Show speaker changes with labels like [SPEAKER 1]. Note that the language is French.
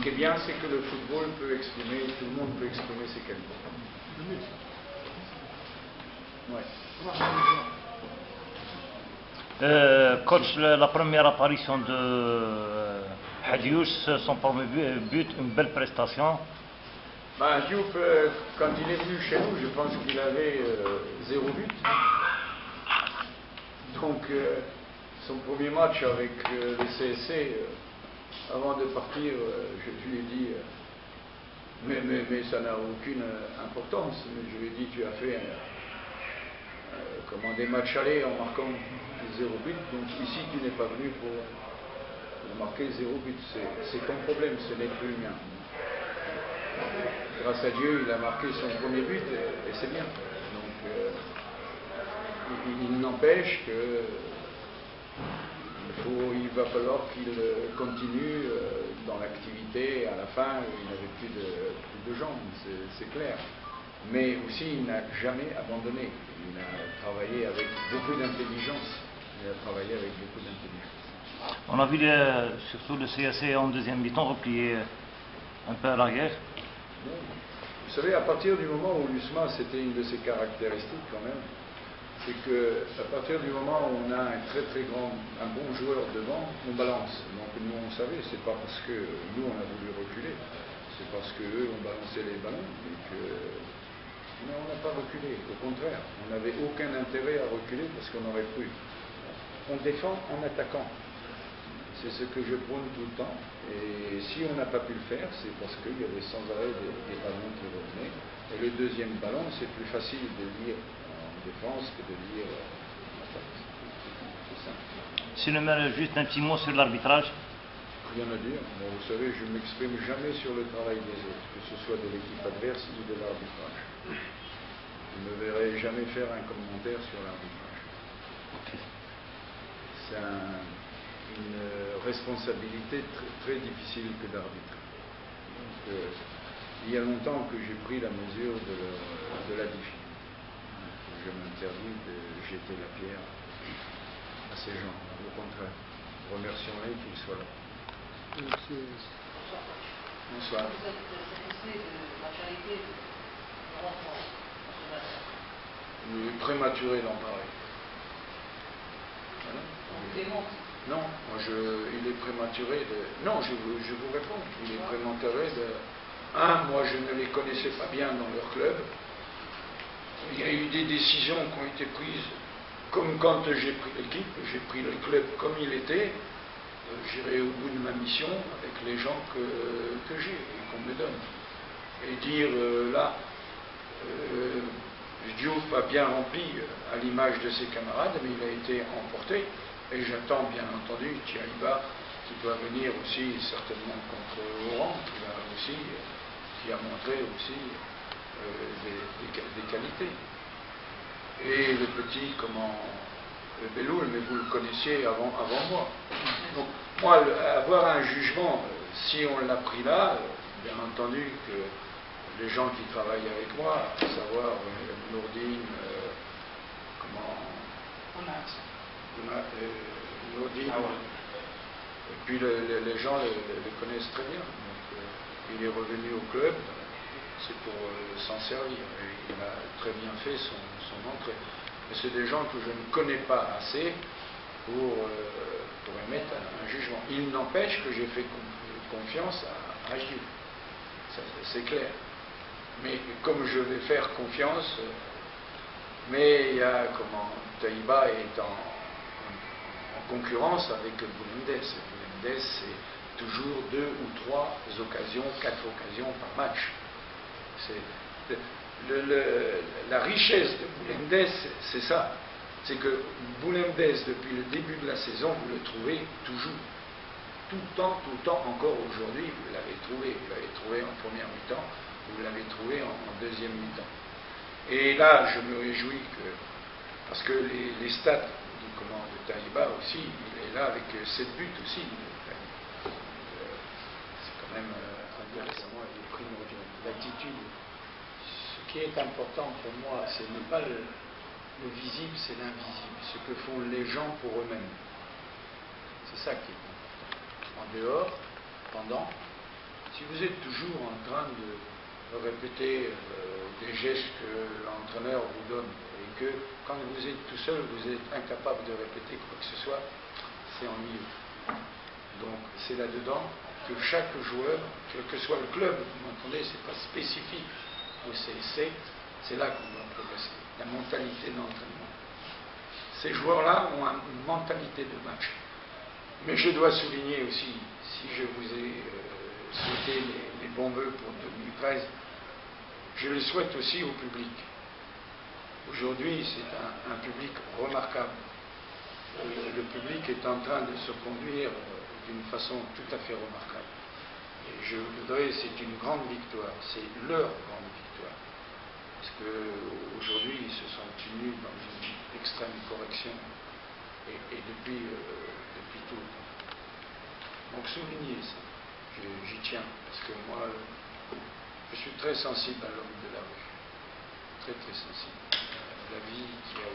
[SPEAKER 1] qui est bien, c'est que le football peut exprimer, tout le monde peut exprimer ses qualités. Ouais.
[SPEAKER 2] Coach, la première apparition de Hadiouz, son premier but, une belle prestation.
[SPEAKER 1] Ben, Diop, quand il est venu chez nous, je pense qu'il avait 0 but. Donc, son premier match avec le CSC, avant de partir, je lui ai dit, mais ça n'a aucune importance, mais je lui ai dit, tu as fait des matchs allés en marquant 0 but, donc ici tu n'es pas venu pour marquer 0 but, c'est ton problème, ce n'est plus le mien. Grâce à Dieu, il a marqué son premier but et c'est bien. Donc, il n'empêche que il va falloir qu'il continue dans l'activité. À la fin, il n'avait plus de jambes, c'est clair. Mais aussi, il n'a jamais abandonné. Il a travaillé avec beaucoup d'intelligence.
[SPEAKER 2] On a vu surtout le CSC en deuxième mi-temps replier un peu à l'arrière.
[SPEAKER 1] Vous savez, à partir du moment où l'USMA, c'était une de ses caractéristiques quand même, c'est qu'à partir du moment où on a un bon joueur devant, on balance. Donc nous on savait, c'est pas parce que nous on a voulu reculer, c'est parce qu'eux ont balancé les ballons et que non, on n'a pas reculé. Au contraire, on n'avait aucun intérêt à reculer parce qu'on aurait pu. On défend en attaquant. C'est ce que je prône tout le temps. Et si on n'a pas pu le faire, c'est parce qu'il y avait sans arrêt des ballons qui revenaient. Et le deuxième ballon, c'est plus facile de lire en défense que de lire en attaque. C'est simple.
[SPEAKER 2] Sinon, juste un petit mot sur l'arbitrage.
[SPEAKER 1] Rien à dire. Bon, vous savez, je ne m'exprime jamais sur le travail des autres, que ce soit de l'équipe adverse ou de l'arbitrage. Je ne me verrai jamais faire un commentaire sur l'arbitrage. C'est une responsabilité très difficile que d'arbitrer. Il y a longtemps que j'ai pris la mesure de la difficulté. Je m'interdis de jeter la pierre à ces gens. Au contraire, remercions-les qu'ils soient là. Bonsoir.
[SPEAKER 3] Cette espèce de maturité de l'enfant.
[SPEAKER 1] Il est prématuré d'en parler. Voilà.
[SPEAKER 3] On vous démontre.
[SPEAKER 1] Non, il est prématuré de... Non, je vous réponds. Il est prématuré de... Moi je ne les connaissais pas bien dans leur club. Il y a eu des décisions qui ont été prises, comme quand j'ai pris l'équipe, j'ai pris le club comme il était. J'irai au bout de ma mission avec les gens que j'ai et qu'on me donne. Et dire Diouf a bien rempli à l'image de ses camarades, mais il a été emporté. Et j'attends bien entendu Thierry-Bas qui doit venir aussi certainement contre Oran, qui a montré aussi des qualités. Et le petit, Belloul, mais vous le connaissiez avant moi. Donc, moi, avoir un jugement, si on l'a pris là, bien entendu que les gens qui travaillent avec moi, à savoir Nourdine, Nourdine, et puis les gens le connaissent très bien. Donc, il est revenu au club, c'est pour s'en servir. Et il a très bien fait son entrée. Mais c'est des gens que je ne connais pas assez pour émettre un jugement. Il n'empêche que j'ai fait confiance à Gilles. C'est clair. Mais comme je vais faire confiance, mais il y a Taïba est en concurrence avec Boulemdes. Boulemdes, c'est toujours 2 ou 3 occasions, 4 occasions par match. La richesse de Boulemdes, c'est ça. C'est que Boulemdes, depuis le début de la saison, vous le trouvez toujours. Tout le temps, encore aujourd'hui, vous l'avez trouvé. Vous l'avez trouvé en première mi-temps, vous l'avez trouvé en deuxième mi-temps. Et là, je me réjouis parce que les stats de Taïba aussi, il est là avec 7 buts aussi. C'est quand même intéressant. Moi, il est primordial. L'attitude. Ce qui est important pour moi, c'est ne pas le visible, c'est l'invisible. Ce que font les gens pour eux-mêmes. C'est ça qui est important. En dehors, pendant, Si vous êtes toujours en train de répéter des gestes que l'entraîneur vous donne et que quand vous êtes tout seul, vous êtes incapable de répéter quoi que ce soit, c'est ennuyeux. Donc c'est là-dedans que chaque joueur, quel que soit le club, vous m'entendez, c'est pas spécifique au CSC, c'est là qu'on doit progresser, la mentalité d'entraînement. Ces joueurs-là ont une mentalité de match. Mais je dois souligner aussi, si je vous ai souhaité les bons vœux pour 2013, je le souhaite aussi au public. Aujourd'hui, c'est un public remarquable. Le public est en train de se conduire d'une façon tout à fait remarquable. Et je voudrais, c'est une grande victoire, c'est leur grande victoire. Parce qu'aujourd'hui, ils se sont tenus dans une extrême correction, et depuis tout. Donc soulignez ça, j'y tiens, parce que moi, je suis très sensible à l'homme de la rue, très très sensible, à la vie qu'il y a